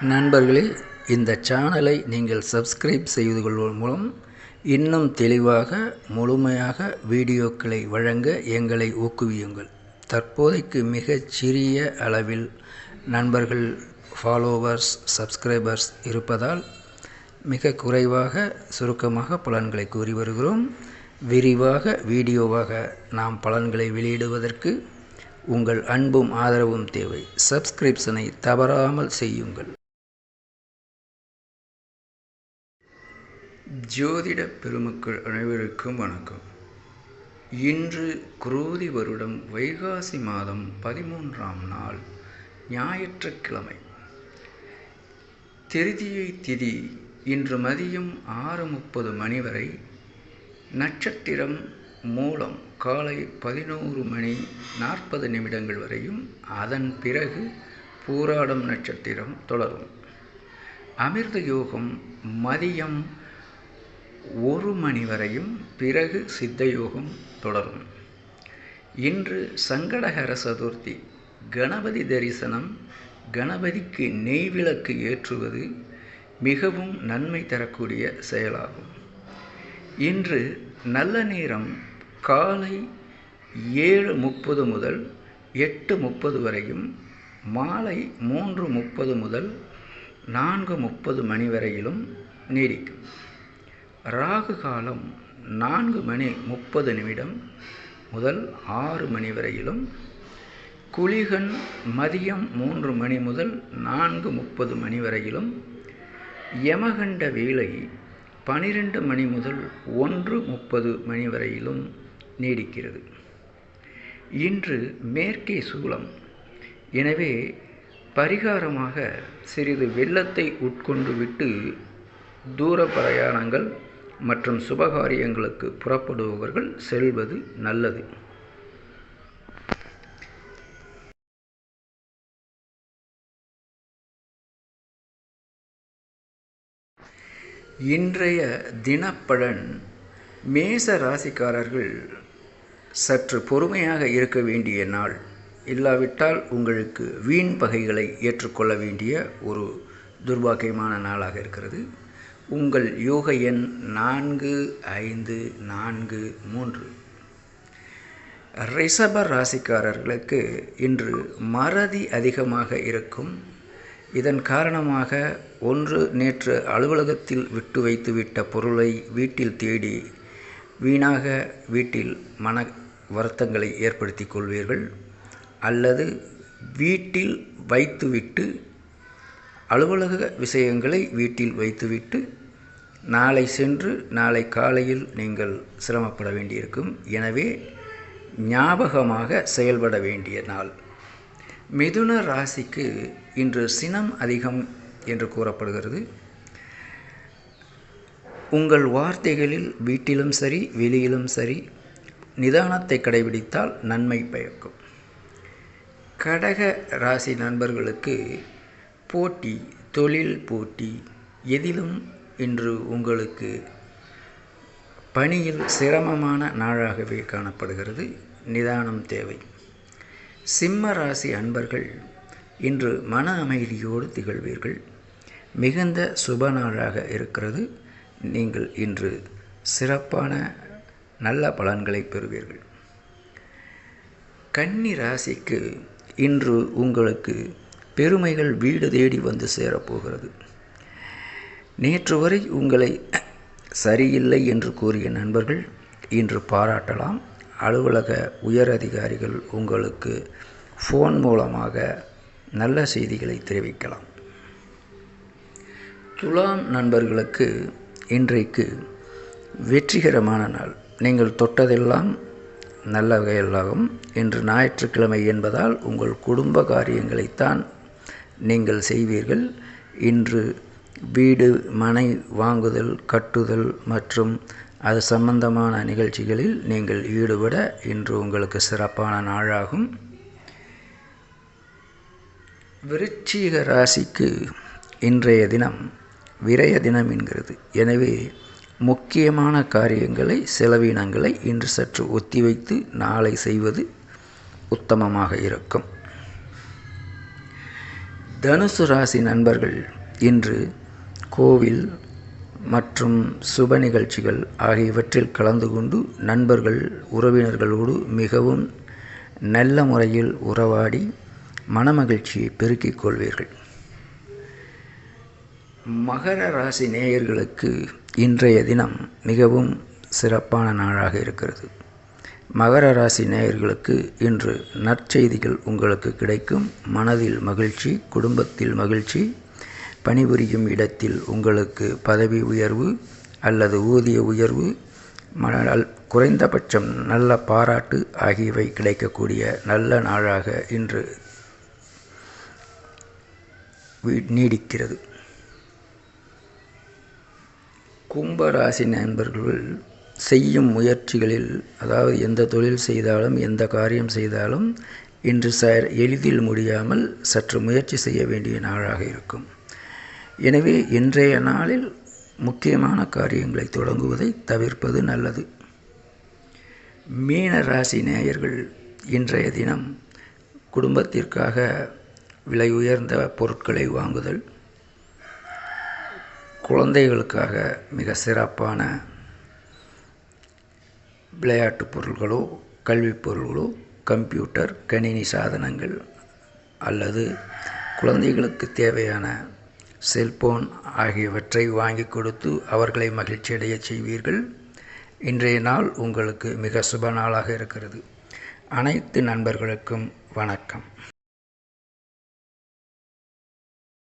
நண்பர்களே, இந்த சேனலை நீங்கள் சப்ஸ்கிரைப் செய்து கொள்வதன் மூலம் இன்னும் தெளிவாக முழுமையாக வீடியோக்களை வழங்க எங்களை ஊக்குவியுங்கள். தற்போதைக்கு மிகச் சிறிய அளவில் நண்பர்கள், ஃபாலோவர்ஸ், சப்ஸ்கிரைபர்ஸ் இருப்பதால் மிக குறைவாக சுருக்கமாக பலன்களை கூறி வருகிறோம். விரிவாக வீடியோவாக நாம் பலன்களை வெளியிடுவதற்கு உங்கள் அன்பும் ஆதரவும் தேவை. சப்ஸ்கிரிப்ஷனை தவறாமல் செய்யுங்கள். ஜோதிட பெருமக்கள் அனைவருக்கும் வணக்கம். இன்று குரோதி வருடம் வைகாசி மாதம் 13ஆம் நாள் ஞாயிற்றுக்கிழமை. திருதியை திதி இன்று மதியம் 6:30 மணி வரை, நட்சத்திரம் மூலம் காலை 11:40 வரையும், அதன் பிறகு பூராடம் நட்சத்திரம் தொடரும். அமிர்த யோகம் மதியம் 1 மணி வரையும், பிறகு சித்த யோகம் தொடரும். இன்று சங்கடஹர சதுர்த்தி. கணபதி தரிசனம், கணபதிக்கு நெய்விளக்கு ஏற்றுவது மிகவும் நன்மை தரக்கூடிய செயலாகும். இன்று நல்ல நேரம் காலை 7:30 முதல் 8:30 வரையும், மாலை 3:30 முதல் 4:30 மணி வரையிலும் நீடிக்கும். ராகு காலம் 4:30 முதல் 6 மணி வரையிலும், குளிகன் மதியம் 3 மணி முதல் 4:30 மணி வரையிலும், யமகண்ட வேளை 12 மணி முதல் 1:30 மணி வரையிலும் நீடிக்கிறது. இன்று மேற்கே சூலம். எனவே பரிகாரமாக சிறிது வெல்லத்தை உட்கொண்டு விட்டு தூர பிரயாணங்கள் மற்றும் சுபகாரியங்களுக்கு புறப்படுபவர்கள் செல்வது நல்லது. இன்றைய தினப்பலன். மேச ராசிக்காரர்கள் சற்று பொறுமையாக இருக்க வேண்டிய நாள். இல்லாவிட்டால் உங்களுக்கு வீண் பகைகளை ஏற்றுக்கொள்ள வேண்டிய ஒரு துர்பாக்கியமான நாளாக இருக்கிறது. உங்கள் யோக எண் 4543. ரிஷப ராசிக்காரர்களுக்கு இன்று மறதி அதிகமாக இருக்கும். இதன் காரணமாக நேற்று அலுவலகத்தில் விட்டு வைத்துவிட்ட பொருளை வீட்டில் தேடி வீணாக வீட்டில் மன வருத்தங்களை ஏற்படுத்தி கொள்வீர்கள். அல்லது வீட்டில் வைத்துவிட்டு அலுவலக விஷயங்களை வீட்டில் வைத்துவிட்டு நாளை சென்று நாளை காலையில் நீங்கள் சிரமப்பட வேண்டியிருக்கும். எனவே ஞாபகமாக செயல்பட வேண்டிய நாள். மிதுன ராசிக்கு இன்று சினம் அதிகம் என்று கூறப்படுகிறது. உங்கள் வார்த்தைகளில் வீட்டிலும் சரி வெளியிலும் சரி நிதானத்தை கடைபிடித்தால் நன்மை பயக்கும். கடக ராசி நண்பர்களுக்கு போட்டி, தொழில் போட்டி, எதிலும் இன்று உங்களுக்கு பணியில் சிரமமான நாளாகவே காணப்படுகிறது. நிதானம் தேவை. சிம்ம ராசி அன்பர்கள் இன்று மன அமைதியோடு திகழ்வீர்கள். மிகுந்த சுப நாளாக இருக்கிறது. நீங்கள் இன்று சிறப்பான நல்ல பலன்களை பெறுவீர்கள். கன்னி ராசிக்கு இன்று உங்களுக்கு பெருமைகள் வீடு தேடி வந்து சேரப்போகிறது. நேற்று வரை உங்களை சரியில்லை என்று கூறிய நண்பர்கள் இன்று பாராட்டலாம். அலுவலக உயர் அதிகாரிகள் உங்களுக்கு ஃபோன் மூலமாக நல்ல செய்திகளை தெரிவிக்கலாம். துலாம் நண்பர்களுக்கு இன்றைக்கு வெற்றிகரமான நாள். நீங்கள் தொட்டதெல்லாம் நல்ல வகையிலாகும். இன்று ஞாயிற்றுக்கிழமை என்பதால் உங்கள் குடும்ப காரியங்களைத்தான் நீங்கள் செய்வீர்கள். இன்று வீடு மனை வாங்குதல், கட்டுதல் மற்றும் அது சம்பந்தமான நிகழ்ச்சிகளில் நீங்கள் ஈடுபட இன்று உங்களுக்கு சிறப்பான நாளாகும். விருச்சிக ராசிக்கு இன்றைய தினம் விரய தினம் என்கிறது. எனவே முக்கியமான காரியங்களை, செலவினங்களை இன்று சற்று ஒத்திவைத்து நாளை செய்வது உத்தமமாக இருக்கும். தனுசு ராசி நண்பர்கள் இன்று கோவில் மற்றும் சுப நிகழ்ச்சிகள் ஆகியவற்றில் கலந்து கொண்டு நண்பர்கள் உறவினர்களோடு மிகவும் நல்ல முறையில் உறவாடி மனமகிழ்ச்சியை பெருக்கிக் கொள்வீர்கள். மகர ராசி நேயர்களுக்கு இன்றைய தினம் மிகவும் சிறப்பான நாளாக இருக்கிறது. மகர ராசி நேயர்களுக்கு இன்று நற்செய்திகள் உங்களுக்கு கிடைக்கும். மனதில் மகிழ்ச்சி, குடும்பத்தில் மகிழ்ச்சி, பணிபுரியும் இடத்தில் உங்களுக்கு பதவி உயர்வு அல்லது ஊதிய உயர்வு, குறைந்தபட்சம் நல்ல பாராட்டு ஆகியவை கிடைக்கக்கூடிய நல்ல நாளாக இன்று நீடிக்கிறது. கும்பராசி நண்பர்கள் செய்யும் முயற்சிகளில், அதாவது எந்த தொழில் செய்தாலும் எந்த காரியம் செய்தாலும் இன்று எளிதில் முடியாமல் சற்று முயற்சி செய்ய வேண்டிய நாளாக இருக்கும். எனவே இன்றைய நாளில் முக்கியமான காரியங்களை தொடங்குவதை தவிர்ப்பது நல்லது. மீன ராசி நேயர்கள் இன்றைய தினம் குடும்பத்திற்காக விலை உயர்ந்த பொருட்களை வாங்குதல், குழந்தைகளுக்காக மிக சிறப்பான விளையாட்டு பொருள்களோ கல்வி பொருள்களோ கம்ப்யூட்டர் கணினி சாதனங்கள் அல்லது குழந்தைகளுக்கு தேவையான செல்போன் ஆகியவற்றை வாங்கி கொடுத்து அவர்களை மகிழ்ச்சியடைய செய்வீர்கள். இன்றைய நாள் உங்களுக்கு மிக சுப நாளாக இருக்கிறது. அனைத்து நண்பர்களுக்கும் வணக்கம்.